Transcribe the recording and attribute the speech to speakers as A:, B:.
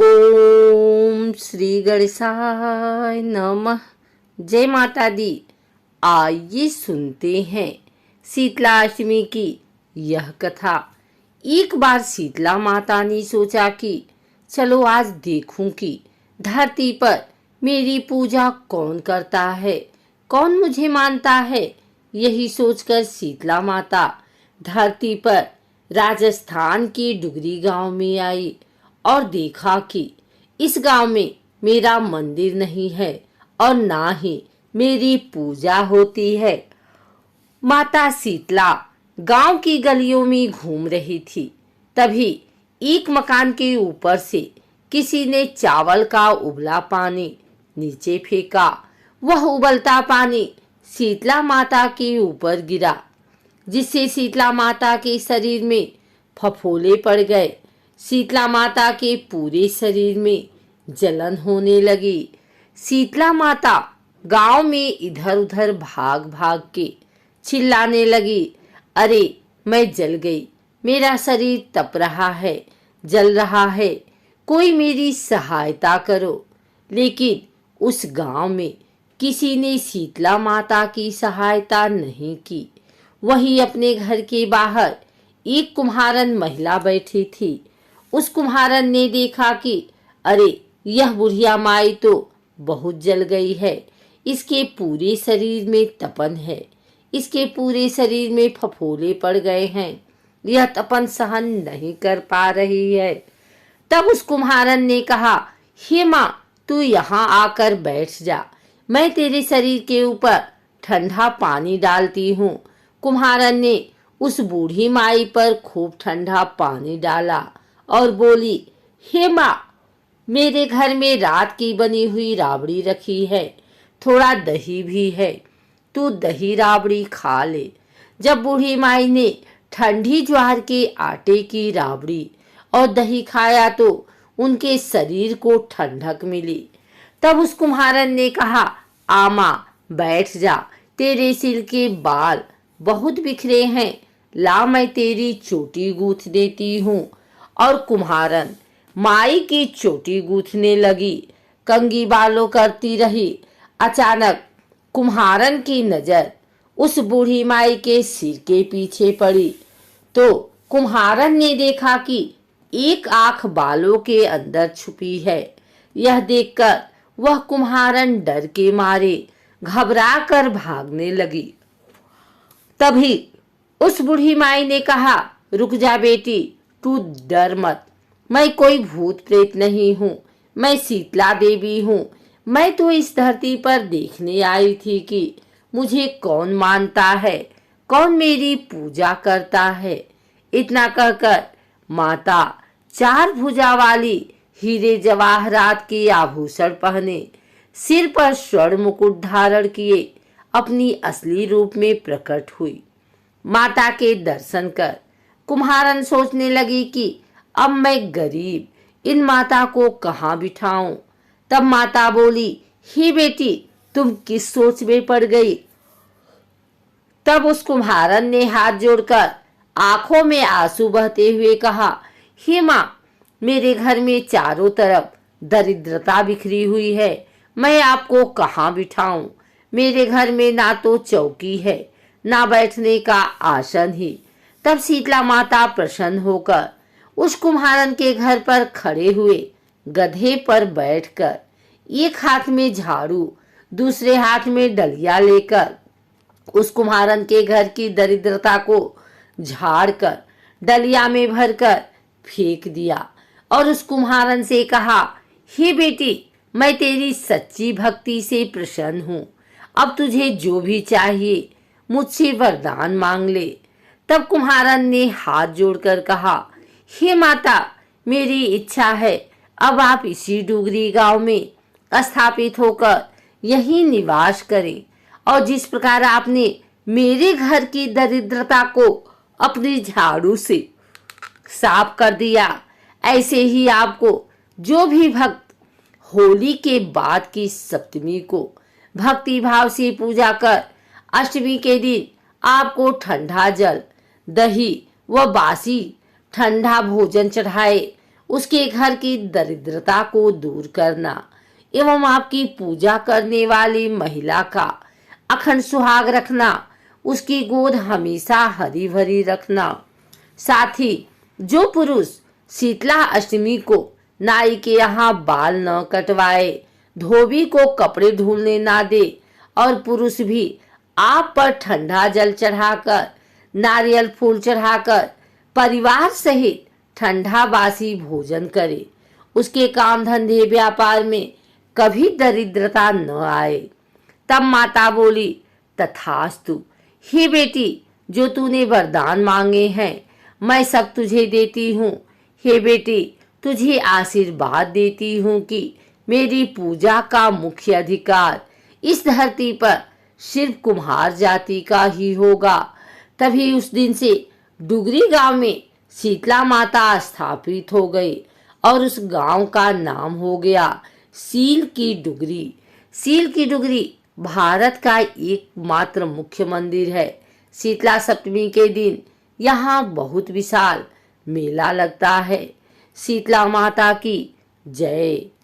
A: ओम श्री गणेशाय नमः। जय माता दी। आइए सुनते हैं शीतला अष्टमी की यह कथा। एक बार शीतला माता ने सोचा कि चलो आज देखूं कि धरती पर मेरी पूजा कौन करता है, कौन मुझे मानता है। यही सोचकर शीतला माता धरती पर राजस्थान के डुगरी गांव में आई और देखा कि इस गांव में मेरा मंदिर नहीं है और ना ही मेरी पूजा होती है। माता शीतला गांव की गलियों में घूम रही थी। तभी एक मकान के ऊपर से किसी ने चावल का उबला पानी नीचे फेंका। वह उबलता पानी शीतला माता के ऊपर गिरा, जिससे शीतला माता के शरीर में फफोले पड़ गए। शीतला माता के पूरे शरीर में जलन होने लगी। शीतला माता गांव में इधर उधर भाग भाग के चिल्लाने लगी, अरे मैं जल गई, मेरा शरीर तप रहा है, जल रहा है, कोई मेरी सहायता करो। लेकिन उस गांव में किसी ने शीतला माता की सहायता नहीं की। वही अपने घर के बाहर एक कुम्हारन महिला बैठी थी। उस कुम्हारन ने देखा कि अरे यह बुढ़िया माई तो बहुत जल गई है, इसके पूरे शरीर में तपन है, इसके पूरे शरीर में फफोले पड़ गए हैं, यह तपन सहन नहीं कर पा रही है। तब उस कुम्हारन ने कहा, हे माँ, तू यहाँ आकर बैठ जा, मैं तेरे शरीर के ऊपर ठंडा पानी डालती हूँ। कुम्हारन ने उस बूढ़ी माई पर खूब ठंडा पानी डाला और बोली, हे माँ, मेरे घर में रात की बनी हुई राबड़ी रखी है, थोड़ा दही भी है, तू दही राबड़ी खा ले। जब बूढ़ी माई ने ठंडी ज्वार के आटे की राबड़ी और दही खाया तो उनके शरीर को ठंडक मिली। तब उस कुम्हारन ने कहा, आ माँ, बैठ जा, तेरे सिर के बाल बहुत बिखरे हैं, ला मैं तेरी चोटी गूंथ देती हूँ। और कुम्हारन माई की चोटी गूंथने लगी, कंघी बालों करती रही। अचानक कुम्हारन की नजर उस बूढ़ी माई के सिर के पीछे पड़ी तो कुम्हारन ने देखा कि एक आंख बालों के अंदर छुपी है। यह देखकर वह कुम्हारन डर के मारे घबरा कर भागने लगी। तभी उस बूढ़ी माई ने कहा, रुक जा बेटी, तू डर मत, मैं कोई भूत प्रेत नहीं हूँ, मैं शीतला देवी हूँ। मैं तो इस धरती पर देखने आई थी कि मुझे कौन मानता है, कौन मेरी पूजा करता है। इतना कहकर माता चार भुजा वाली हीरे जवाहरात के आभूषण पहने, सिर पर स्वर्ण मुकुट धारण किए अपनी असली रूप में प्रकट हुई। माता के दर्शन कर कुम्हारन सोचने लगी कि अब मैं गरीब इन माता को कहाँ बिठाऊं। तब माता बोली, ही बेटी, तुम किस सोच में पड़ गई। तब उस कुम्हारन ने हाथ जोड़कर आंखों में आंसू बहते हुए कहा, हे माँ, मेरे घर में चारों तरफ दरिद्रता बिखरी हुई है, मैं आपको कहाँ बिठाऊं। मेरे घर में ना तो चौकी है, ना बैठने का आसन ही। तब शीतला माता प्रसन्न होकर उस कुम्हारन के घर पर खड़े हुए गधे पर बैठकर एक हाथ में झाड़ू, दूसरे हाथ में डलिया लेकर उस कुम्हारन के घर की दरिद्रता को झाड़कर डलिया में भरकर फेंक दिया और उस कुम्हारन से कहा, हे बेटी, मैं तेरी सच्ची भक्ति से प्रसन्न हूँ, अब तुझे जो भी चाहिए मुझसे वरदान मांग ले। तब कुम्हारन ने हाथ जोड़कर कहा, हे माता, मेरी इच्छा है अब आप इसी डुगरी गांव में स्थापित होकर यहीं निवास करें और जिस प्रकार आपने मेरे घर की दरिद्रता को अपनी झाड़ू से साफ कर दिया, ऐसे ही आपको जो भी भक्त होली के बाद की सप्तमी को भक्ति भाव से पूजा कर अष्टमी के दिन आपको ठंडा जल, दही व बासी ठंडा भोजन चढ़ाए, उसके घर की दरिद्रता को दूर करना एवं आपकी पूजा करने वाली महिला का अखंड सुहाग रखना, उसकी गोद हमेशा हरी भरी रखना। साथ ही जो पुरुष शीतला अष्टमी को नाई के यहाँ बाल न कटवाए, धोबी को कपड़े धुलने ना दे और पुरुष भी आप पर ठंडा जल चढ़ाकर, नारियल फूल चढ़ाकर परिवार सहित ठंडा बासी भोजन करे, उसके काम धंधे व्यापार में कभी दरिद्रता न आए। तब माता बोली, तथास्तु। हे बेटी, जो तूने वरदान मांगे हैं मैं सब तुझे देती हूँ। हे बेटी, तुझे आशीर्वाद देती हूँ कि मेरी पूजा का मुख्य अधिकार इस धरती पर सिर्फ कुम्हार जाति का ही होगा। तभी उस दिन से डुगरी गांव में शीतला माता स्थापित हो गई और उस गांव का नाम हो गया सील की डुगरी। सील की डुगरी भारत का एकमात्र मुख्य मंदिर है। शीतला सप्तमी के दिन यहाँ बहुत विशाल मेला लगता है। शीतला माता की जय।